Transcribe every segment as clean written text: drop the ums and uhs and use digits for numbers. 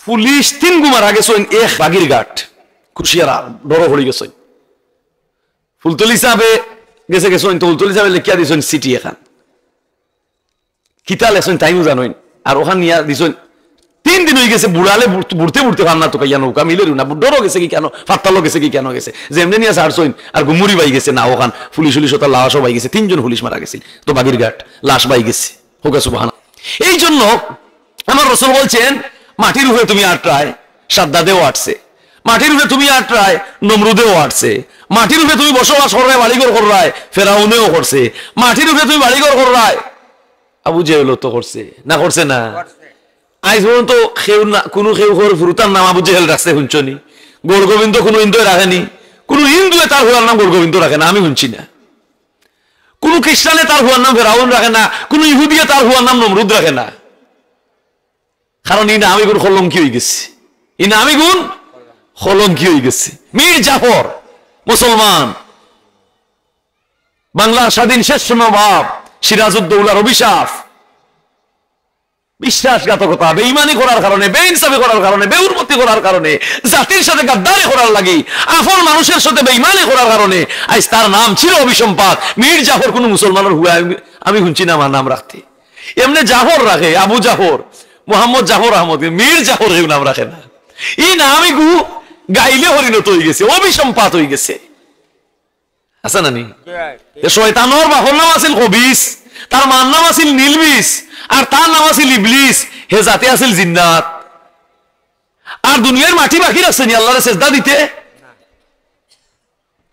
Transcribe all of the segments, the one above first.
Police 3 গু মারা গেছেন এক বাগির ঘাট কুশিয়ারা ডর হয়ে গেছেন ফুলতলি সাহেবে গেছে গেছেন তো ফুলতলি সাহেবে লিখিয়া দিছেন সিটি এখান কিতা লেছেন টাইমও জানেন আর ওখান নিয়া দিছেন 3 দিন হয়ে গেছে বুড়ালে বুড়তে বুড়তে কান্না তো কাইয়া নৌকা মিলে না ডরও গেছে কি কেন ফাত্তালো গেছে কি কেন গেছে যে এমনি নিয়ে ছাড়ছইন আর গুমুরি বাই গেছে না ওখান পুলিশ ওটা লাশও বাই গেছে 3 জন পুলিশ মারা গেছিল তো বাগির ঘাট লাশ বাই গেছে হোক সুবহানাল্লাহ। এই জন্য আমার রাসূল বলছেন মাটির উপরে তুমি আটরায় সাদ্দাদেও আটছে, মাটির উপরে তুমি আটরায় নমরুদেও আটছে, মাটির উপরে তুমি বসবাস করায় বাড়িঘর করায় ফেরাউনেও করছে, মাটির উপরে তুমি বাড়িঘর করায় আবু জেহেলও তো করছে না করছে না। আজ পর্যন্ত কোনো ফুরুতার নাম আবু জেহেল রাখছে শুনছনি? গৌর গোবিন্দ কোনো হিন্দুয়ে রাখেনি, কোন হিন্দুয়ে তার হুয়ার নাম গৌর গোবিন্দ রাখে না, আমি শুনছি না। কোন খ্রিস্টানে তার হুয়ার নাম ফেরাউন রাখে না, কোন ইহুদিয়ে তার হুয়ার নাম নমরুদ রাখে না। কারণ এই না আমি গুণ কলঙ্কি হয়ে গেছি, এই না আমি গুণ কলঙ্কি হয়ে গেছি। মীর জাফর মুসলমান, বাংলার স্বাধীন শেষ নবাব সিরাজউদ্দৌলার অভিশাপ, বিশ্বাসঘাতকতা বেঈমানি করার কারণে, বেইনসাফি করার কারণে, বেউরমতি করার কারণে, জাতির সাথে গাদ্দারি করার লাগি, আপন মানুষের সাথে বেঈমানি করার কারণে আজ তার নাম ছিল অভিসম্পাত। মীর জাফর কোন মুসলমানের হুয়া আমি শুনছি না আমার নাম রাখতে। এমনি জাফর রাখে, আবু জাফর, মোহাম্মদ জাফর আহমদ, মীর জাফর এই নাম রাখে না। এই নামই গু গাইলে পরিণত হয়ে গেছে, অভিসম্পাত হয়ে গেছে। আছে না নি? শয়তানোর বাপর নাম আছিল কবিস, তার মার নাম আছিল নীলবিস, আর তার নাম আছিল ইবলিস, হে জাতি আছিল জিন্নাত। আর দুনিয়ার মাটি বাকি রাখছে নি আল্লাহরে সেজদা দিতে?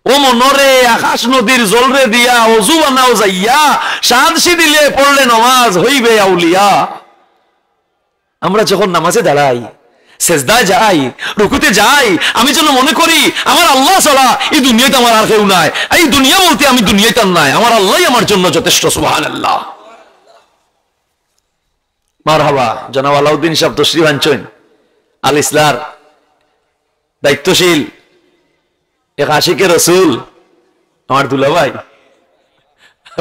ও মনরে আকাশ নদীর জলরে দিয়া ওযু বানাও যাইয়া, সাদশি দিলে পড়লে নামাজ হইবে আউলিয়া। আমরা যখন নামাজে দাঁড়াই, সেজদায় যাই, রুকুতে যাই, আমি যেন মনে করি আমার আল্লাহ ছাড়া এই দুনিয়াতে আমার আর কেউ নাই। এই দুনিয়া বলতে আমি দুনিয়াতে নাই, আমার আল্লাহই আমার জন্য যথেষ্ট। সুবহানাল্লাহ। মারহাবা। জনাব আলাউদ্দিন সাহেব তশরিফ আনছেন, আল ইসলার দায়িত্বশীল এক আশিকে রসুল, আমার দুলাভাই,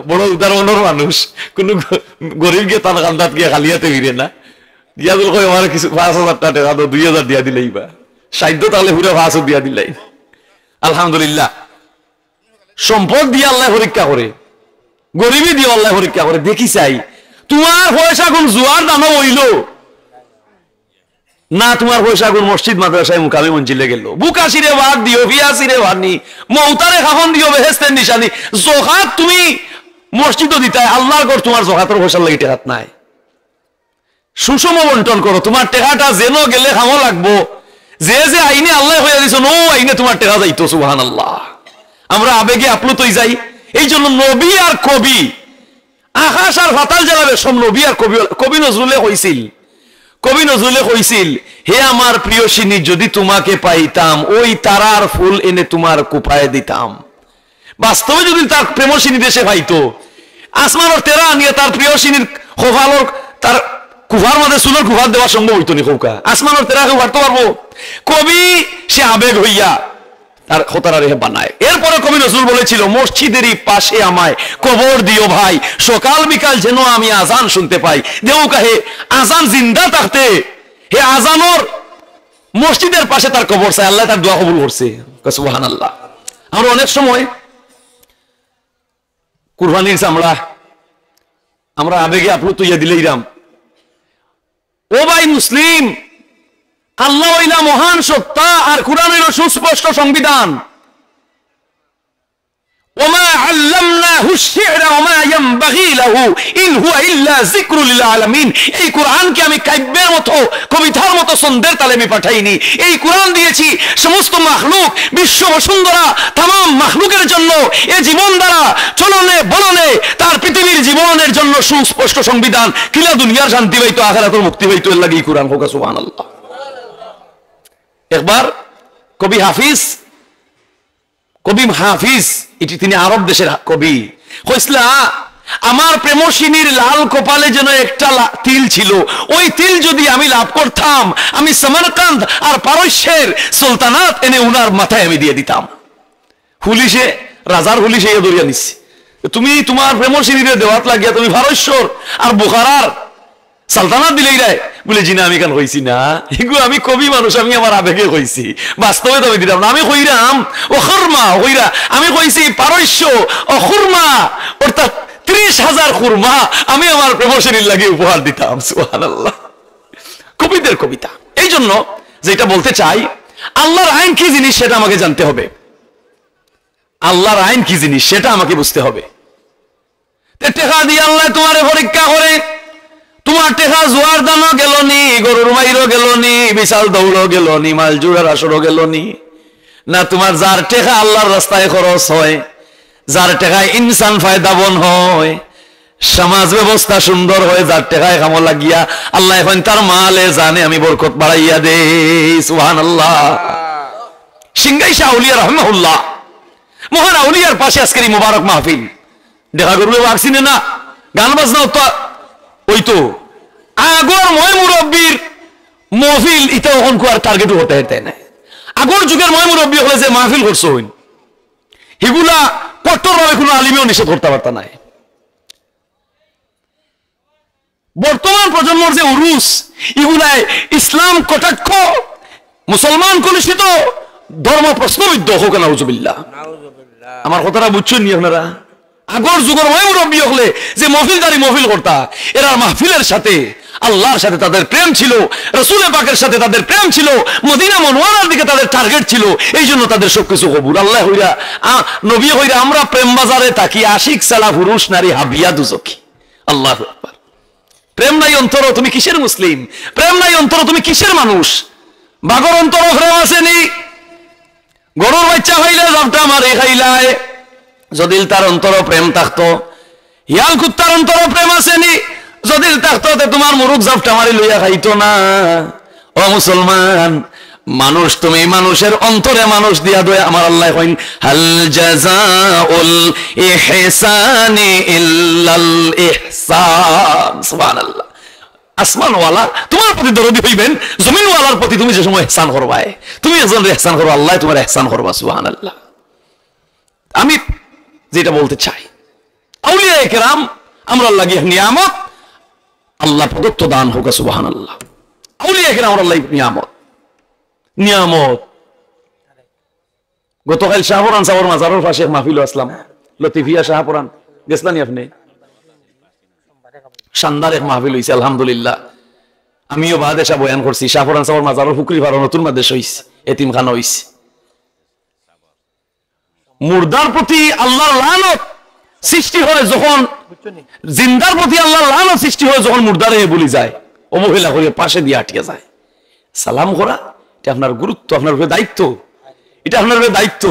বড় উদাহরণের মানুষ, কোন গরিব গিয়ে তার কান্দাত গিয়ে খালিয়াতে ফিরে না। দিয়া দিল কই আমার কিছু 5,000 টাকা 2,000 দিয়া দিলেই বা সাধ্য তাহলে পুরো 500 দিয়া দিলাই। আলহামদুলিল্লাহ। সম্পদ দিয়ে আল্লাহ পরীক্ষা করে, গরিবী দিয়ে আল্লাহ পরীক্ষা করে। দেখি চাই তোমার পয়সা কোন জুয়ার দামে হইল না, তোমার পয়সা কোন মসজিদ মাদ্রাসায় মুকামি মঞ্জিলে গেল। বুকাশিরে ভাত দিও, ফিয়াসিরে ভানি, মৌতারে খাখন দিও, বেহেস্তের নিশানি। জকাত তুমি মসজিদও দিতাই, আল্লাহর ঘর তোমার জকাতের পয়সার লাগি টেকাত নাই। সুষম বন্টন করো, তোমার টেকাটা যেন গেলে খামো লাগবো। যে যে আইনে আল্লাহ হয়ে দিছ নো আইনে তোমার টেকা যাইতো। সুবহানাল্লাহ। আমরা আবেগে আপ্লুত হয়ে যাই। এই জন্য নবী আর কবি, আকাশ আর ফাতাল জ্বালাবে সব নবী আর কবি। কবি নজরুলে কইছিল, হে আমার প্রিয়সিনী যদি তোমাকে পাইতাম, ওই তারার ফুল এনে তোমার কুপায় দিতাম। বাস্তবে যদি তার প্রেমসিনী দেশে পাইতো, আসমানের তেরা আনিয়ে তার প্রিয়সিনীর খোফালোর তার কুফার মধ্যে সুন্দর কুফার দেওয়া সম্ভব হইতো নি। খোকা আসমানের তেরা কেউ পারতে পারবো? কবি সে আবেগ হইয়া তার খোতারা রেখে বানায়। এরপরে কবি নজরুল বলেছিল, মসজিদেরই পাশে আমায় কবর দিও ভাই, সকাল বিকাল যেন আমি আজান শুনতে পাই। দেও কাহে আজান জিন্দা থাকতে, হে আজানোর মসজিদের পাশে তার কবর চাই, আল্লাহ তার দোয়া কবুল করছে। সুবহানাল্লাহ। আমরা অনেক সময় কুরবানির চামড়া আমরা আবেগে আপ্লুত হইয়া দিলেই রাম। ও ভাই মুসলিম, আল্লাহ হইলা মহান সত্তা, আর কুরআনের সুস্পষ্ট সংবিধান। ওমা আল্লামনাহু আশ-শি'রা ওমা ইয়ানবাগী লাহু ইন হুয়া ইল্লা যিকরুল লিল আলামিন। এই কুরআনকে আমি কাব্যের মতো, কবিতার মতো ছন্দের তালে আমি পাঠাইনি। এই কুরআন দিয়েছি সমস্ত মাখলুক, বিশ্ব বসুন্ধরা, तमाम মাখলুকের জন্য। এই জীবন দ্বারা চলনে বলনে তার পৃথিবীর জীবনের জন্য সুস্পষ্ট সংবিধান। কিলা দুনিয়ার শান্তি পাইতো, আখিরাতের মুক্তি পাইতো, এর লাগি কুরআন। হোক সুবহানাল্লাহ। একবার কবি হাফিজ, এটি তিনি আরব দেশের কবি, কইসলা আমার প্রেমসিনীর লাল কপালে যেন একটা তিল ছিল, ওই তিল যদি আমি লাভ করতাম, আমি সমরকান্দ আর পারস্যের সুলতানাত এনে উনার মাথায় আমি দিয়ে দিতাম। পুলিশে, রাজার পুলিশে দরিয়া নিচ্ছে, তুমি তোমার প্রেমসিনীর দেওয়াত লাগিয়া তুমি পারস্যর আর বুখারার সালতানাত দিলেই রায় বলে জি না আমি কেন হইছি না, এগুলো আমি কবি মানুষ, আমি আমার আবেগে হইছি, বাস্তবে তো আমি দিলাম না। আমি হইরাম অখুরমা হইরা, আমি কইছি পারস্য অখুরমা, অর্থাৎ 30,000 খুরমা আমি আমার প্রেমসেনীর লাগে উপহার দিতাম। সুবহানাল্লাহ, কবিদের কবিতা। এই জন্য যেটা বলতে চাই, আল্লাহর আইন কি জিনিস সেটা আমাকে জানতে হবে, আল্লাহর আইন কি জিনিস সেটা আমাকে বুঝতে হবে। টেকা দিয়ে আল্লাহ তোমারে পরীক্ষা করে, তোমার টেকা জোয়ার দানও গেল নি, গরুর মাইরও গেল নি, বিশাল দৌড়ও গেল নি, মাল জুড়ার আসরও গেল নি, না তোমার যার টেকা আল্লাহর রাস্তায় খরচ হয়, যার টেকায় ইনসান ফায়দাবন হয়, সমাজ ব্যবস্থা সুন্দর হয়, যার টেকায় কামো লাগিয়া আল্লাহ এখন তার মালে জানে আমি বরকত বাড়াইয়া দে। সুবহানাল্লাহ। সিংগাই শাহ আউলিয়া রাহমাহুল্লাহ, মহান আউলিয়ার পাশে আজকের এই মুবারক মাহফিল, দেখা করবে ভাবছিনে না, গান বাজনা ওই তো আগর ময় মুরব্বীর মহফিল, এটা ওখান আর টার্গেট হতে হতে না। আগর যুগের ময় মুরব্বী হলে যে মাহফিল করছো হইন, এগুলা কঠোরভাবে কোনো আলিমেও নিষেধ করতে পারত না। বর্তমান প্রজন্মর যে উরুস, এগুলায় ইসলাম কটাক্ষ, মুসলমান কলুষিত, ধর্ম প্রশ্নবিদ্ধ হোক না, নাউজুবিল্লাহ। আমার কথাটা বুঝছেন নি আপনারা? আগর যুগের ময় মুরব্বী হলে যে মহফিলদারি মহফিল করতা, এরা মাহফিলের সাথে আল্লাহর সাথে তাদের প্রেম ছিল, রাসূল পাকের সাথে তাদের প্রেম ছিল, মদিনা মুনওয়ারার দিকে তাদের টার্গেট ছিল, এই জন্য তাদের সবকিছু কবুল। আল্লাহ হইরা নবী হইরা আমরা প্রেম বাজারে থাকি, আশিক সালা পুরুষ নারী হাবিয়া দুজকি। আল্লাহু আকবার। প্রেম নাই অন্তর তুমি কিসের মুসলিম? প্রেম নাই অন্তর তুমি কিসের মানুষ? বাগর অন্তর প্রেম আসেনি, গরুর বাচ্চা খাইলে জাপটা মারে খাইলায়, যদি তার অন্তর প্রেম থাকতো। হিয়াল কুত্তার অন্তর প্রেম আসেনি, যদি থাকতো তোমার মুরুখ জাপটা মারি লইয়া খাইতো না। ও মুসলমান, মানুষ তুমি মানুষের অন্তরে মানুষ দিয়া দয়া। আমার আল্লাহ কইন হাল জাযাউল ইহসানি ইল্লাল ইহসান। সুবহানাল্লাহ। আসমানওয়ালা তোমার প্রতি দরদি হইবেন, জমিনওয়ালার প্রতি তুমি যে সময় ইহসান করবা, তুমি একজন ইহসান করবা, আল্লাহ তোমার ইহসান করবা। সুবহানাল্লাহ। আমি যেটা বলতে চাই, আউলিয়া কেরাম আমরা লাগে নিয়ামত, আল্লাহ প্রদত্ত দান হোক। সুবহানাল্লাহ। আউলিয়া কেরাম আমরা লাগে নিয়ামত, নিয়ামত। গতকাল শাহপুরান সাহর মাজারের পাশে মাহফিল আসলাম, লতিফিয়া শাহপুরান গেছলানি আপনি? শানদার এক মাহফিল হইছে আলহামদুলিল্লাহ। আমিও বাদেশা বয়ান করছি, শাহপুরান সাহর মাজারের ফুকরি ভাড়া নতুন মাদেশ হইছে, এতিমখানা হইছে। মুর্দার প্রতি আল্লাহর লানত সৃষ্টি হয় যখন, জিন্দার প্রতি আল্লাহর লানত সৃষ্টি হয় যখন মুর্দারে বলি যায়, অবহেলা করে পাশে দিয়ে আটকে যায়। সালাম করা এটা আপনার গুরুত্ব, আপনার উপরে দায়িত্ব, এটা আপনার উপরে দায়িত্ব।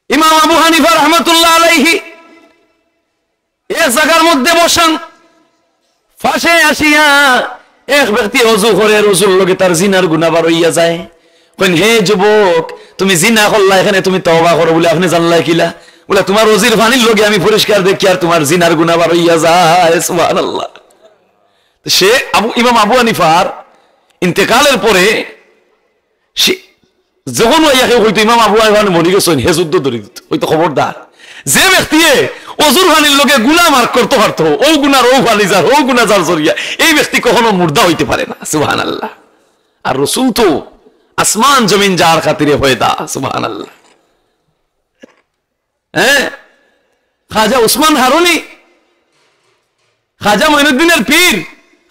ইমাম আবু হানিফা রাহমাতুল্লাহ আলাইহি এক জায়গার মধ্যে বসান, ফাঁসে আসিয়া এক ব্যক্তি ওযু করে, রসুল লোকে তার জিনার গুনাহ বার হইয়া যায়। কইন হে যুবক, তুমি জিনা করলা, এখানে তুমি তওবা করো বলে আপনি জানলাই কিলা? বলে তোমার ওজির পানির লগে আমি পরিষ্কার দেখি আর তোমার জিনার গুনাহ বার হইয়া যায়। সুবহানাল্লাহ। সে ইমাম আবু হানিফার ইন্তেকালের পরে যখন হয়তো ইমাম আবু হানিফা মরি গেছেন, হে যুদ্ধ ধরে দিত, হয়তো খবরদার যে ব্যক্তি ওজুর পানির লোকে গুনাহ মার্ক করতে পারতো, ও গুনার ও পানি যার, ও গুনাহ যার জরিয়া, এই ব্যক্তি কখনো মুর্দা হইতে পারে না। সুবহানাল্লাহ। আর রাসূল তো আসমান জমিন যার খাতিরে ফয়দা। সুবহানাল্লাহ। হ্যাঁ, খাজা উসমান হারুনি, খাজা মঈনুদ্দিনের পীর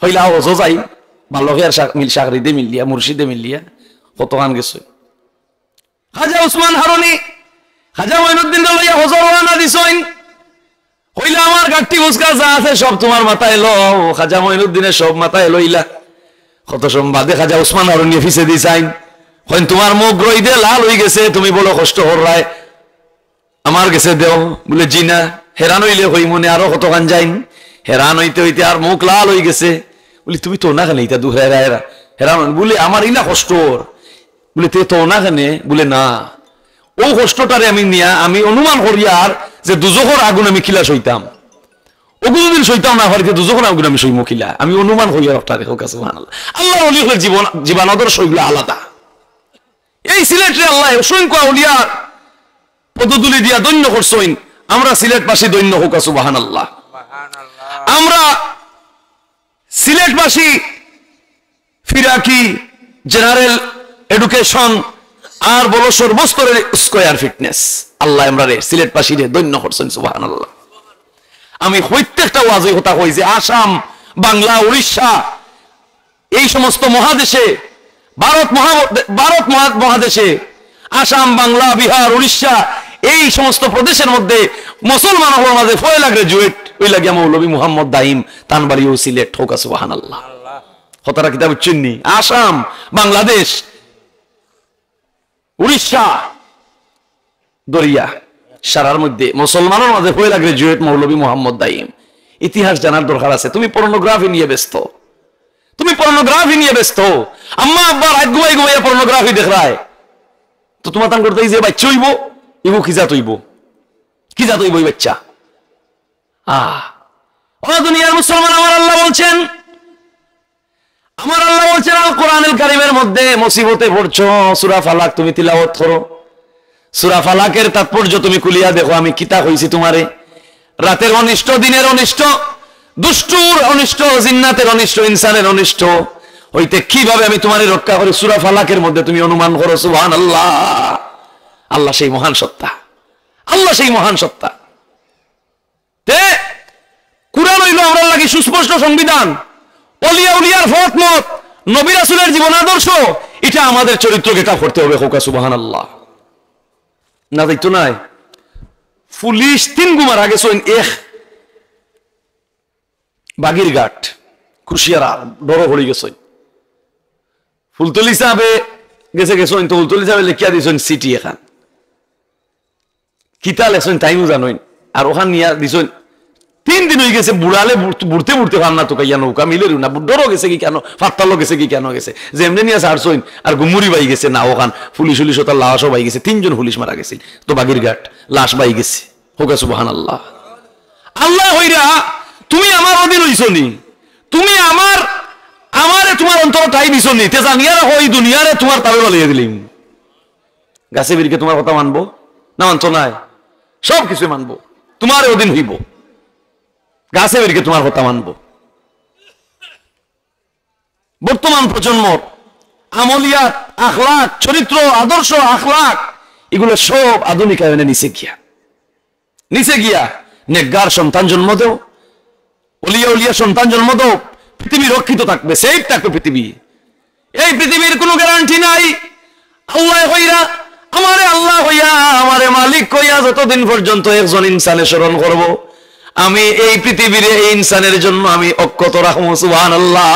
হইলা ওজো যাই বাল্যকের মিল সাকরিদে মিলিয়া, মুর্শিদে মিলিয়া কত গান গেছে। খাজা উসমান হারুনি খাজা মঈনুদ্দিন লইয়া হজর ওয়ানা দিছইন, হইলা আমার গাঠটি মুসকা যা আছে সব তোমার মাথায় লো। খাজা মঈনুদ্দিনের সব মাথায় লইলা, কত সম্বাদে খাজা উসমান হারুনি ফিসে দিছাইন, কইন তোমার মুখ রই দে লাল হয়ে গেছে, তুমি বলো কষ্ট হরায়, আমার গেছে দেও। বলে জি না, হেরান হইলে হই মনে আরো কত গান যাইন। হেরান হইতে হইতে আর মুখ লাল হয়ে গেছে। বলি তুমি তো না কেন ইটা দু হেরান? বলে আমার ইলা কষ্ট। বলে তে তো না কেন? বলে না, ও কষ্টটারে আমি নিয়া আমি অনুমান করি আর যে দুজখর আগুন আমি খিলা সইতাম, ওগুলো দিন সইতাম না হরিতে দুজখর আগুন আমি সইমু খিলা, আমি অনুমান করি আর একটা রেখো কাছে। সুবহানাল্লাহ। আল্লাহ ওলি হলে জীবনাদর্শ এগুলো আলাদা। এই সিলেটে আল্লাহ অসংখ্য আউলিয়া পদতুলি দিয়া দৈন্য করছইন, আমরা সিলেট পাশে দৈন্য হোক। সুবহানাল্লাহ। আমরা সিলেটবাসী ফিরাকি জেনারেল এডুকেশন আর বলো সর্বস্তরের স্কয়ার ফিটনেস আল্লাহ আমরারে সিলেটবাসী রে দৈন্য করছেন সুবহানাল্লাহ। আমি প্রত্যেকটা ওয়াজে কথা কই যে আসাম, বাংলা, উড়িষ্যা এই সমস্ত মহাদেশে, ভারত মহাদেশে আসাম, বাংলা, বিহার, উড়িষ্যা এই সমস্ত প্রদেশের মধ্যে মুসলমান হওয়ার মাঝে পয়লা গ্রাজুয়েট ওই লাগিয়া মৌলভী মুহাম্মদ দাইম তানবাড়ি ও সিলেট হোকা সুবহানাল্লাহ। কথাটা কিতাব চিন্নি আসাম, বাংলাদেশ, উড়িষ্যা, দরিয়া সারার মধ্যে মুসলমানের মাঝে পয়লা গ্রাজুয়েট মৌলভী মুহাম্মদ দাইম। ইতিহাস জানার দরকার আছে। তুমি পর্নোগ্রাফি নিয়ে ব্যস্ত, আম্মা আব্বা রাত ঘুমাই ঘুমাইয়া পর্নোগ্রাফি দেখ রায় তো তোমার তান করতে যে বাচ্চা হইব ইবু কিজাত হইব এই বাচ্চা। দুনিয়ার মুসলমান, আমার আল্লাহ বলছেন আল কোরআনুল কারীমের মধ্যে মুসিবতে পড়ছো সূরা ফালাক তুমি তিলাওয়াত করো। সূরা ফালাকের তাৎপর্য তুমি কুলিয়া দেখো। আমি কিতা কইছি তোমারে, রাতের অনিষ্ট, দিনের অনিষ্ট, দুষ্টুর অনিষ্ট, জিন্নাতের অনিষ্ট, ইনসানের অনিষ্ট হইতে কিভাবে আমি তোমারে রক্ষা করি সূরা ফালাকের মধ্যে তুমি অনুমান করো। সুবহানাল্লাহ। আল্লাহ সেই মহান সত্তা, তে কুরআন হইল আমরা লাগি সুস্পষ্ট সংবিধান, ওলিয়া উলিয়ার ফতমত, নবী রাসূলের জীবন আদর্শ। এটা আমাদের চরিত্র গেটা করতে হবে। হোকা সুবহানাল্লাহ। না যাইতো নাই পুলিশ 3 গুমার আগে সইন এক বাগিরঘাট কুশিয়ারা বড় হয়ে গেছে ফুলতলি সাহেবে গেছে তো ফুলতলি সাহেবে লিখিয়া দিছেন সিটি এখান কিতা লেছেন তাইও জানোই। আর ওখান নিয়া দিছেন 3 দিন হয়ে গেছে বুড়ালে বুড়তে কান্না তো কাইয়া নৌকা মিলেরু না ডরো গেছে কি কেন, ফাত্তালো গেছে কি কেন গেছে, যে এমনি নিয়ে ছাড়ছইন আর গুমুরি বাই গেছে না ওখান পুলিশ তার লাশও বাই গেছে। 3 জন পুলিশ মারা গেছিল তো বাগিরঘাট লাশ বাই গেছে। হোকা সুবহানাল্লাহ। আল্লাহ হইরা তুমি আমার অধীন হইছনি, তুমি আমারে তোমার অন্তর তাই দিছনি, তে জানিয়া রাখো এই দুনিয়ারে তোমার তাবে বালিয়ে দিলিম। গাছে বিরকে তোমার কথা মানবো না, মানতো নাই, সব কিছু মানবো, তোমার অধীন হইব। গাছে বেরিয়ে তোমার কথা মানব। বর্তমান প্রজন্মর আমলিয়াত, আখলাক, চরিত্র, আদর্শ, আখলাক এগুলো সব আধুনিকায়নে নিচে গিয়া নেকগার সন্তান জন্ম দেও, উলিয়া সন্তান জন্ম দেও, পৃথিবী রক্ষিত থাকবে, সেফ থাকবে পৃথিবী। এই পৃথিবীর কোনো গ্যারান্টি নাই। আল্লাহ হইরা আল্লাহ হইয়া আমারে মালিক কইয়া যতদিন পর্যন্ত একজন ইনসানে স্মরণ করব, আমি এই পৃথিবীর এই ইনসানের জন্য আমি অক্ষত রাখবো। সুবহানাল্লাহ।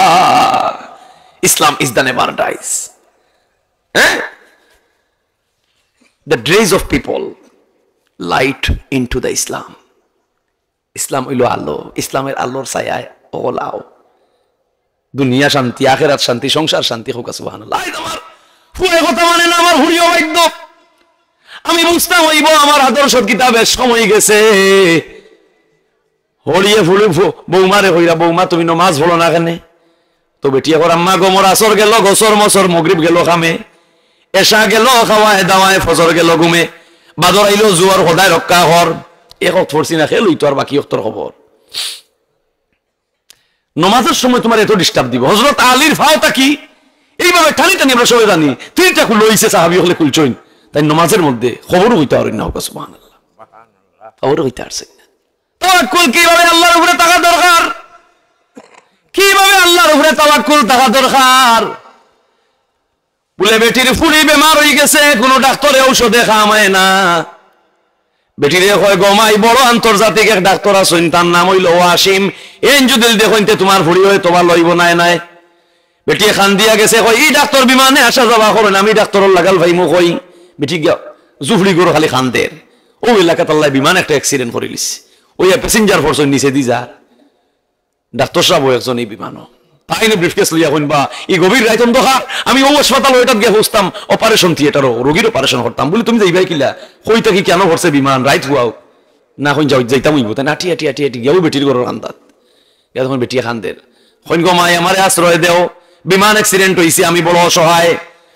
Islam is the never dies. The dredge of people light into the Islam. ইসলাম হইল আলো, ইসলামের আলোর ছায়ায় ওলাও। দুনিয়া শান্তি, আখিরাত শান্তি, সংসার শান্তি হোক। সুবহানাল্লাহ। আমার ফুলে কথা মানে না, আমার হুড়িও বাধ্য। আমি বুঝতাম হইব আমার আদর্শ কিতাবের সময় গেছে। হরিয়ে ফুলে বৌমারে হইরা, বৌমা তুমি নমাজ পড়ো না কেন? তো বেটিয়া কর আম্মা গোমর আসর গেল, গোসর মসর মগরিব গেল খামে, এসা গেল খাওয়ায় দাওয়ায়, ফজর গেল ঘুমে, বাদর আইলো জুয়ার সদায় রক্ষা হর। এক ফরছি না খেলুই তো আর বাকি অক্তর খবর। নমাজের সময় তোমার এত ডিস্টার্ব দিব। হযরত আলীর ফাওতা কি এইভাবে টানি আমরা সবাই জানি। 3টা খুল হইছে, সাহাবী হলে খুলছইন, তাই নমাজের মধ্যে খবরও হইতে পারেন না। সুবহানাল্লাহ। খবরও হইতে পারছে না। তাওয়াক্কুল কিভাবে আল্লাহর উপরে থাকা দরকার, কিভাবে আল্লাহর উপরে তাওয়াক্কুল থাকা দরকার। বলে বেটির ফুড়ি বেমার হয়ে গেছে, কোন ডাক্তারে ঔষধে খামায় না। বেটিরে কয় গমাই বড় আন্তর্জাতিক এক ডাক্তার আছেন, তার নাম হইল ওয়াসিম। এন যদি দেখুন তোমার ফুড়ি হয় তোমার লইব নাই। বেটি খান দিয়া গেছে, কই এই ডাক্তার বিমানে আসা যাওয়া করেন, আমি ডাক্তারের লাগাল ভাই মুখ কই। বেটি জুফড়ি গরু খালি খানদের ও এলাকাত আল্লাহ বিমান একটা অ্যাক্সিডেন্ট করে লিছে। ওই প্যাসেঞ্জার ফোর্স নিচে দি যা ডাক্তার সাহেব একজন এই বিমানও তাই না ব্রিফকেস লইয়া কইন বা এই গভীর রাইতন দোকান আমি ও হাসপাতাল ওইটাত গিয়ে বসতাম, অপারেশন থিয়েটারও রোগীর অপারেশন করতাম। বলি তুমি যাইবাই কিলা, কইতা কি কেন করছে বিমান রাইত হুয়াও না, কইন যাইতাম হইব তাই না। আটি গিয়াও বেটির ঘরের কান্দাত তখন বেটিয়া খানদের কইন গো মাই আমারে আশ্রয় দেও, বিমান অ্যাক্সিডেন্ট হইছে, আমি বড় অসহায়।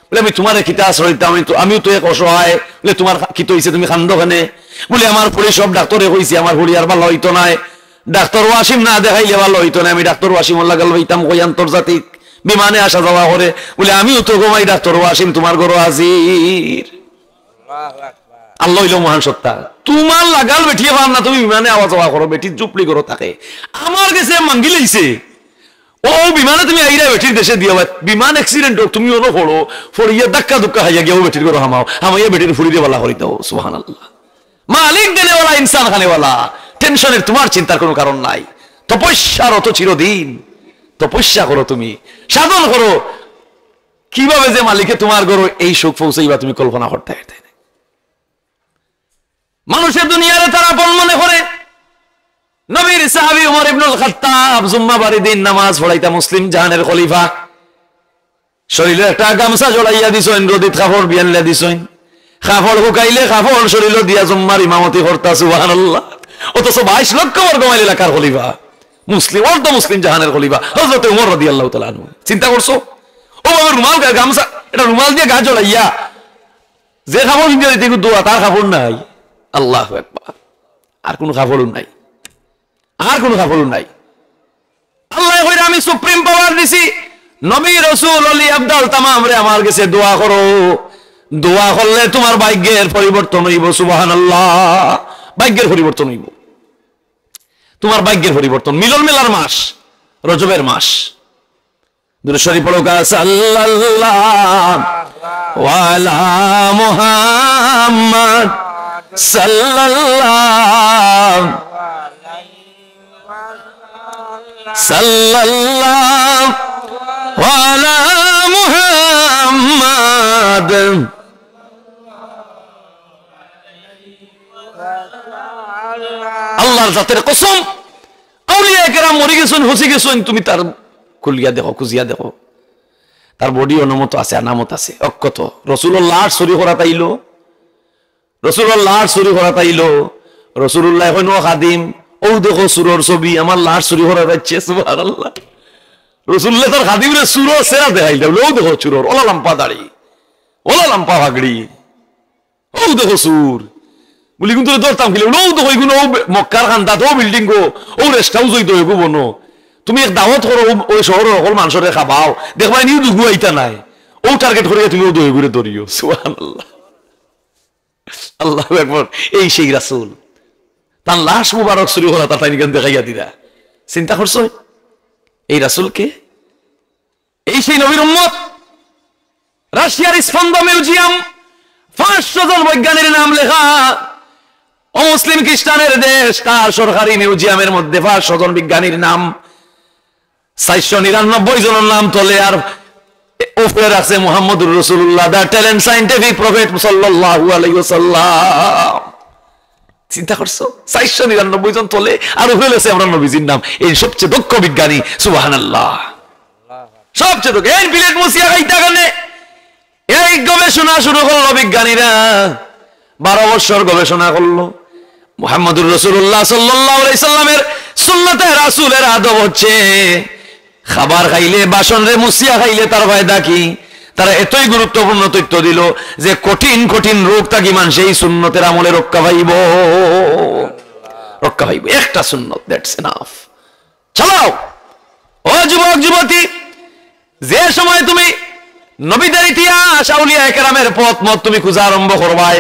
বলে আমি তোমার কিতা আশ্রয় দিতাম, আমিও তো এক অসহায়। বলে তোমার কিত হইছে, তুমি খান্দ খানে? বলে আমার পরে সব ডাক্তারে কইছে আমার হরি আর ভালো হইতো নাই, ডাক্তার ওয়াসিম না দেখাইলে ভালো হইতো না, আমি ডাক্তার ওয়াসিম লাগাল হইতাম কই আন্তর্জাতিক বিমানে আসা যাওয়া করে, বলে আমিও তো ঘুমাই ডাক্তার ওয়াসিম তোমার ঘর হাজির। আল্লাহ হইল মহান সত্তা, তোমার লাগাল বেঠিয়ে পার না, তুমি বিমানে আওয়া যাওয়া করো, বেটির জুপলি করো থাকে, আমার কাছে মাঙ্গি লাইছে ও বিমানে তুমি আইরা বেটির দেশে দিয়ে বিমান অ্যাক্সিডেন্ট হোক তুমি ওনো পড়ো, ফড়িয়া ধাক্কা ধুক্কা খাইয়া গিয়ে বেটির করো হামাও, হামাইয়া বেটির ফুড়ি দিয়ে বলা করি দাও। সুবহানাল্লাহ। মালিক দেনেওয়ালা ইনসান খানেওয়ালা, টেনশনের তোমার চিন্তার কোনো কারণ নাই। তপস্যারত চিরদিন, তপস্যা করো, তুমি সাধন করো, কিভাবে যে মালিকে তোমার গরো এই সুখ পৌঁছাইবা তুমি কল্পনা করতে পারতে না। মানুষের দুনিয়ারে তারা আপন মনে করে। নবীর সাহাবী ওমর ইবনুল খাত্তাব জুম্মাবারি দিন নামাজ পড়াইতা, মুসলিম জাহানের খলিফা, শরীরে একটা গামছা জড়াইয়া দিছেন, রদিত কাপড় বিয়ানলে দিছেন, কাপড় শুকাইলে কাপড় শরীর দিয়া জুম্মার ইমামতি করতা। সুবহানাল্লাহ। অথচ 22 লক্ষ বর্গ মাইল এলাকার খলিফা, মুসলিম অর্ধ মুসলিম জাহানের খলিফা হযরত ওমর রাদিয়াল্লাহু তাআলা আনহু। চিন্তা করছো ও বাবা, রুমাল গামছা এটা রুমাল দিয়ে গা জড়াইয়া যে কাপড় কিনে দিতে দোয়া, তার কাপড় নাই। আল্লাহু আকবার। আর কোন কাপড় নাই, আর কোন কাপড় নাই। আল্লাহ কইরা আমি সুপ্রিম পাওয়ার দিছি, নবী রাসূল আলী আব্দাল তামাম রে আমার কাছে দোয়া করো, দোয়া করলে তোমার ভাগ্যের পরিবর্তন হইব। সুবহানাল্লাহ। ভাগ্যের পরিবর্তন হইব, তোমার ভাগ্যের পরিবর্তন। মিলন মেলার মাস, রজবের মাস। দুরূদ শরীফ পড়ো, সাল্লাল্লাহু আলা মুহাম্মদ সাল্লাল্লাহু সাল্লাল্লাহু আলা মুহাম্মদ। আল্লাহর জাতের কসম, আউলিয়া কেরাম মরে গেছেন, হসে গেছেন, তুমি তার কুলিয়া দেখো, কুজিয়া দেখো, তার বডি অনুমত আছে, আনামত আছে, অক্ষত। রাসূলুল্লাহ চুরি করা তাইলো, রাসূলুল্লাহ চুরি করা তাইলো, রাসূলুল্লাহ এখন খাদিম, ও দেখো সুরর ছবি, আমার লাশ চুরি করা যাচ্ছে। সুবহানাল্লাহ। রাসূলুল্লাহ তার খাদিমরে সুরর সেরা দেখাইল, ও দেখো চুরর, ওলা লম্পা দাড়ি, ওলা লম্পা ভাগড়ি, ও দেখো সুর বলি কিন্তু ধরতাম কিলে, ও দেখো এগুলো মক্কার খান্দাত, ও বিল্ডিং গো, ও রেস্ট হাউস হইতো এগো বনো, তুমি এক দাওয়াত করো ওই শহরের সকল মানুষরে খাবাও, দেখবা নিউ দুগু আইতা নাই, ও টার্গেট করে তুমি ও দই ঘুরে ধরিও। সুবহানাল্লাহ। আল্লাহু আকবার। এই সেই রাসূল, তার লাশ মুবারক চুরি করা তার তাই দেখাইয়া দিরা। চিন্তা করছো এই রাসূলকে? এই সেই নবীর উম্মত। রাশিয়ার স্পন্দ মিউজিয়াম, 500 জন বৈজ্ঞানিক নাম লেখা, অমুসলিম খ্রিস্টানের দেশ, তার সরকারি মিউজিয়ামের মধ্যে 500 জন বিজ্ঞানীর নাম, 499 জনের নাম তোলে, আর উপরে রাখছে মুহাম্মদুর রাসূলুল্লাহ, দা ট্যালেন্ট সায়েন্টিফিক প্রফেট সাল্লাল্লাহু আলাইহি ওয়াসাল্লাম। চিন্তা করছো 499 জন তোলে, আর উপরে আছে আমরা নবীজির নাম, এই সবচেয়ে দক্ষ বিজ্ঞানী। সুবহানাল্লাহ। সবচেয়ে দক্ষ। এই বিলেট মুসিয়া খাইতা কানে এই গবেষণা শুরু করলো বিজ্ঞানীরা, 12 বছর গবেষণা করলো। মুহাম্মদুর রাসূলুল্লাহ সাল্লাল্লাহু আলাইহি সাল্লামের সুন্নতে রাসূলের আদব হচ্ছে খাবার খাইলে, বাসন রে মুসিয়া খাইলে তার ফায়দা কি। তারা এতই গুরুত্বপূর্ণ তথ্য দিল যে কঠিন কঠিন রোগ থাকি মানুষ এই সুন্নতের আমলে রক্ষা পাইব, রক্ষা পাইব। একটা সুন্নত, দ্যাটস এনাফ। চালাও ও যুবক যুবতী, যে সময় তুমি নবীদের ইতিহাস, আউলিয়া কেরামের পথ মত তুমি খোঁজা আরম্ভ করবাই,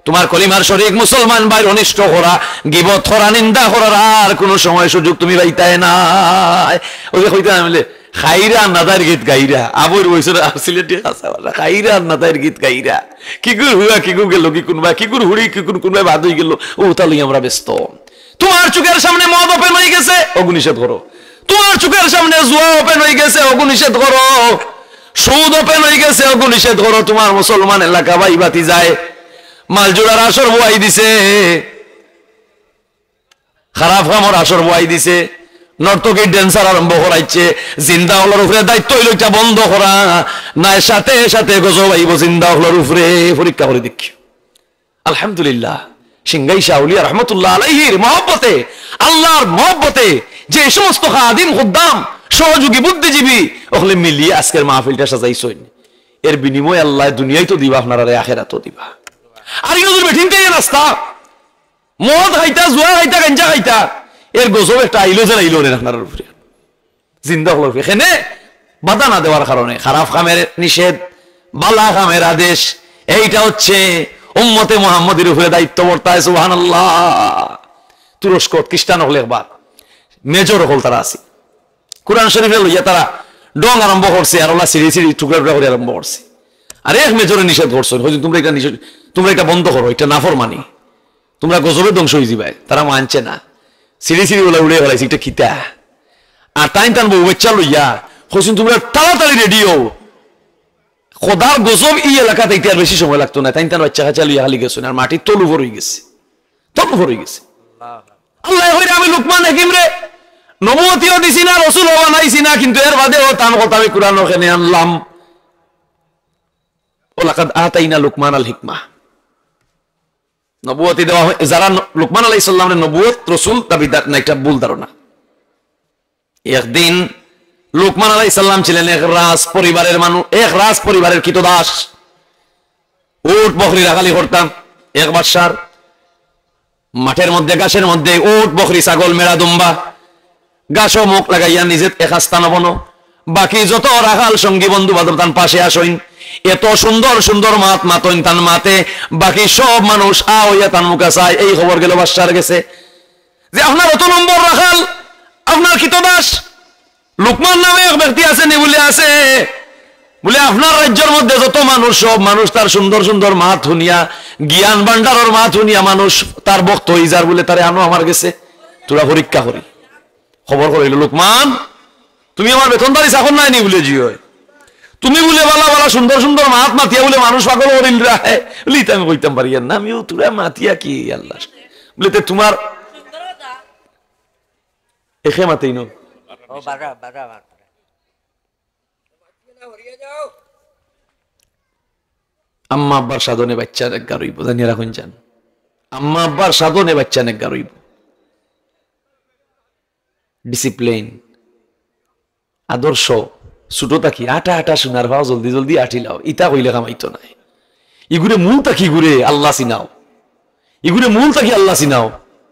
তোমার কলিমার শরীক মুসলমান ভাইয়ের অনিষ্ট করা, গীবত করা, নিন্দা করার আর কোন সময় সুযোগ তুমি পাইতাই নাই। ওই যে কইতে আমলে খাইরা নাদার গীত গাইরা, আবর বইছরে সিলেটি আছে বলা, খাইরা নাদার গীত গাইরা, কিকুর হুয়া কিকুর গেল, কি কোনবা কিকুর হুড়ি, কিকুর কোনবা বাদ হই গেল, ও তাহলে আমরা ব্যস্ত। তোমার চোখের সামনে মদ ওপেন হয়ে গেছে, ওগু নিষেধ করো। তোমার চোখের সামনে জুয়া ওপেন হয়ে গেছে, ওগু নিষেধ করো। সুদ ওপেন হয়ে গেছে, ওগু নিষেধ করো। তোমার মুসলমান এলাকা ভাই বাতি যায়, মালজোড়ার আসর বয়াই দিছে, খারাপ কামর আসর বয়াই দিছে, নর্তকীর ড্যান্সার আরম্ভ করাইছে। জিন্দা হলোর উপরে দায়িত্ব হইল এটা বন্ধ করা, নাই সাথে সাথে গজব আইব জিন্দা হলোর উপরে। পরীক্ষা করে দেখি। আলহামদুলিল্লাহ, সিংগাই শাহ আউলিয়া রহমতুল্লাহ আলাইহির মহব্বতে, আল্লাহর মহব্বতে যে সমস্ত খাদিম খুদ্দাম সহযোগী বুদ্ধিজীবী ওখানে মিলিয়ে আজকের মাহফিলটা সাজাইছেন, এর বিনিময়ে আল্লাহ দুনিয়ায় তো দিবা, আপনারা আখিরাতও দিবা। আর ইউজুর বেঠিনতে রাস্তা মদ খাইতা, জুয়া খাইতা, গাঞ্জা খাইতা, এর গজব একটা আইলো যে আইলো রে আপনার উপরে জিন্দা হলো এখানে বাধা না দেওয়ার কারণে খারাপ কামের নিষেধ, বালা কামের আদেশ, এইটা হচ্ছে উম্মতে মুহাম্মদের উপরে দায়িত্ব বর্তায়। সুবহানাল্লাহ। তুরস্ক খ্রিস্টান হলে একবার মেজর হল তারা আছে, কোরআন শরীফে লইয়া তারা ডং আরম্ভ করছে, আর ওলা সিঁড়ি সিঁড়ি টুকরা টুকরা করে আরম্ভ করছে। আর এক মেজরে নিষেধ করছো, হয়তো তোমরা এটা নিষেধ, তোমরা এটা বন্ধ করো, এটা নাফরমানি, তোমরা গজবে ধ্বংস হয়ে যাবে। তারা মানছে না, সিঁড়ি সিঁড়ি ওলা উড়ে ফেলাইছে, এটা খিতা। আর টাইম টানবো বাচ্চা লইয়া হইছেন তোমরা তাড়াতাড়ি রেডি হও, খোদার গজব এই এলাকাতে এটা আর বেশি সময় লাগতো না। টাইম টান বাচ্চা কাচ্চা লইয়া খালি গেছো, আর মাটির তলু ভর হয়ে গেছে, তলু ভর হয়ে গেছে। আল্লাহ কইরা আমি লুকমান হাকিম রে নবুয়তিও দিছি না, রাসূল হওয়া নাইছি না, কিন্তু এর বাদেও তান কথা আমি কুরআন ওখানে আনলাম। ওয়ালাকাদ আতাইনা লুকমান আল হিকমা, নবুয়তি দেওয়া হয় যারা লুকমান আলাইহিস সালামের নবুয়ত রাসূল দাবিদার না, এটা ভুল ধারণা। একদিন লুকমান আলাইহিস সালাম ছিলেন এক রাজ পরিবারের মানুষ, এক রাজ পরিবারের কৃতদাস। উট বকরি রাখালি করতাম এক বাদশার মাঠের মধ্যে, গাছের মধ্যে উট বকরি ছাগল মেরা দুম্বা গাছও মুখ লাগাইয়া নিজে এক স্থান বনো, বাকি যত রাখাল সঙ্গী বন্ধু বান্ধব তান পাশে আসইন, এত সুন্দর সুন্দর মাত মাতইন তান মাতে, বাকি সব মানুষ আ হইয়া তান মুখা চায়। এই খবর গেল বাদশার গেছে যে আপনার অত নম্বর রাখাল, আপনার কৃতদাস লুকমান নামে এক ব্যক্তি আছে নি বলে আছে, বলে আপনার রাজ্যের মধ্যে যত মানুষ সব মানুষ তার সুন্দর সুন্দর মাত শুনিয়া, জ্ঞান ভান্ডারের মাত শুনিয়া মানুষ তার বক্ত হয়ে যার বলে তারে আনো আমার গেছে, তোরা পরীক্ষা করি। খবর করিল লুকমান তুমি আমার বেতনদারি চাকর নাই নি বলে জি হয়, তুমি বলে বালা বালা সুন্দর সুন্দর মাত মাতিয়া বলে মানুষ পাগল করিল রাহে বলি, আমি কইতাম পারি না, আমিও তোরা মাতিয়া কি আল্লাহ বলে তোমার এখে মাতেই নো আম্মা আব্বার সাধনে বাচ্চা নেগা রইব, জানিয়ে রাখুন যান, আম্মা আব্বার সাধনে বাচ্চা নেগা রইব। ডিসিপ্লিন, আদর্শ, ছোট থাকি আটা আটা শোনার ভাও জলদি জলদি আটি লাও, ইটা কইলে কামাইতো নাই। ইগুরে মূল থাকি ঘুরে আল্লাহ চিনাও, ইগুরে মূল থাকি আল্লাহ চিনাও,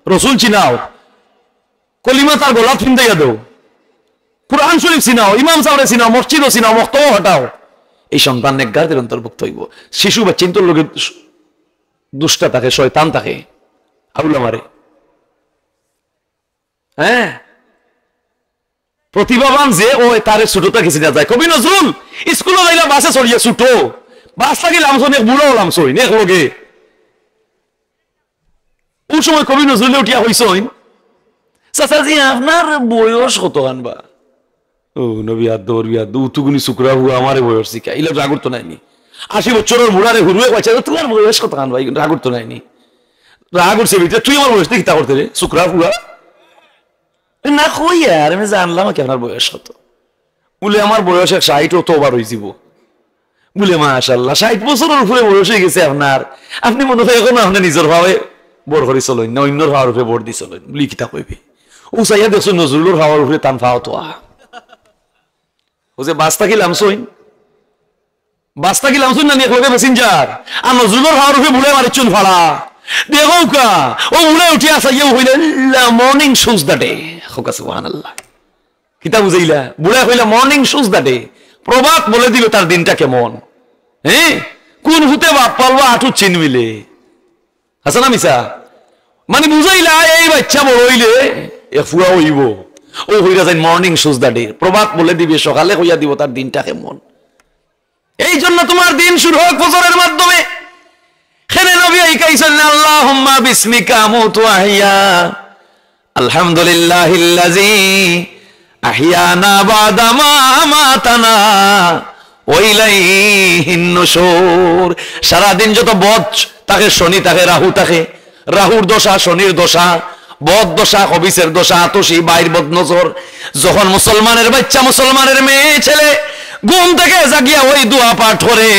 রসুল চিনাও, কলিমা তার গোলাপ ফিন্দাইয়া দেও, কুরআন শরীফ চিনাও, ইমাম সাহেবরে চিনাও, মসজিদও চিনাও, মক্তব হটাও। এই সন্তান নেককারদের অন্তর্ভুক্ত হইব। শিশু বা চিন্তর লোকে দুষ্টা থাকে, শয়তান থাকে, আউলা মারে। হ্যাঁ, প্রতিভাবান যে ও তারে ছোটটা কিছু না যায়। কবি নজরুল স্কুলে যাইলা বাসে চড়িয়া ছোট, বাস থাকি লামছো নেক বুড়ো লামছই নেক লগে। ওই সময় কবি নজরুলে উঠিয়া হইছইন, চাচাজি আপনার বয়স কত আনবা? ও নবী আদর বিয়াদ উতুগুনি শুকরা হুয়া আমারে বয়স শিখা, ইলা রাগুর তো নাইনি। 80 বছরের বুড়ারে হুরুয়ে কইছে তোমার বয়স কত আনবা? রাগুর তো নাইনি, রাগুর সে ভিতরে তুই আমার বয়স দেখি তা করতে রে শুকরা হুয়া না কই আর আমি জানলাম কি আপনার বয়স কত? বলে আমার বয়স 60 তো ওভার হয়ে যাব। বলে মাশাআল্লাহ 60 বছরের উপরে বয়স হয়ে গেছে আপনার, আপনি মনে হয় এখন আপনি নিজের ভাবে বড় করে চলেন না অন্যর ভাবের উপরে বড় দিয়ে চলেন বলি কিতা কইবে। ও চাইয়া দেখছো নজরুলের ভাবের উপরে টান ফাও তো ও যে বাস্তা কি লামছইন, বাস্তা কি লামছইন না নিয়ে প্যাসেঞ্জার আর নজরুলের ভাবের উপরে বুড়ে মারিছুন ফাড়া দেখো কা ও উড়ে উঠিয়া চাইয়া হইলেন মর্নিং শুজ দ্য ডে। সুবহানাল্লাহ, কিতা বুঝাইলা? বুড়া হইলা মর্নিং শুজ দ্য ডে, প্রভাত বলে দিল তার দিনটা কেমন। হ্যাঁ, কোন হুতে বাপ পালবা আঠু চিনবিলে, আছে না মিছা? মানে বুঝাইলা এই বাচ্চা বড় হইলে এ ফুয়া হইব, ও হইরা যায় মর্নিং শুজ দ্য ডে, প্রভাত বলে দিবে, সকালে হইয়া দিব তার দিনটা কেমন। এই জন্য তোমার দিন শুরু হোক ফজরের মাধ্যমে। খেলে নবী আইকাইছেন আল্লাহুম্মা বিসমিকা আমুতু আহইয়া, আলহামদুলিল্লাহিল্লাযী আহিয়ানা বাদা মা আমাতানা ওয়া ইলাইহিন নুশুর। সারা দিন যত বদ তাকে শনি তাকে রাহু তাকে, রাহুর দশা শনির দশা, বদ দশা খবিসের দশা, আতশী বাইর বদ নজর। যখন মুসলমানের বাচ্চা মুসলমানের মেয়ে ছেলে ঘুম থেকে জাগিয়া ওই দোয়া পাঠ করে,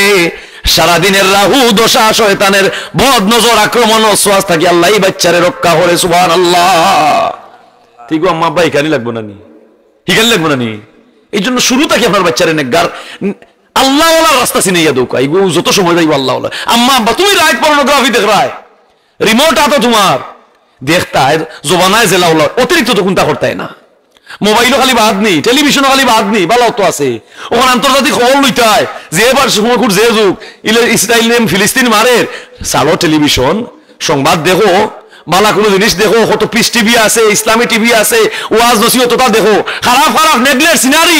সারাদিনের রাহু দশা শয়তানের বদ নজর আক্রমণ ওয়াসওয়াস থাকি আল্লাহ এই বাচ্চারে রক্ষা করে। সুবহানাল্লাহ। ঠিক আম্মা আব্বা এখানে লাগবো না নি, এখানে লাগবো না নি। এই জন্য শুরু থেকে আপনার বাচ্চারে নেককার আল্লাহ ওয়ালার রাস্তা চিনাইয়া দৌকা, এগুলো যত সময় যাইব আল্লাহ ওয়ালা। আম্মা আব্বা তুমি রাইট পর্নোগ্রাফি দেখ রায়, রিমোট আতো তোমার, দেখতায় জবানায় জেলা ওলা অতিরিক্ত তো কোনটা করতায় না মোবাইলও খালি বাদ নেই টেলিভিশনও খালি বাদ নেই ভালো তো আছে ওখানে আন্তর্জাতিক খবর লইতায় যে এবার সময় যে যুগ ইসরায়েল নেম ফিলিস্তিন মারে চালো টেলিভিশন সংবাদ দেখো বালা কোনো জিনিস দেখো কত পিস টিভি আছে ইসলামী টিভি আছে ওয়াজ নসিহত দেখো খারাপ খারাপ নেগলেট সিনারি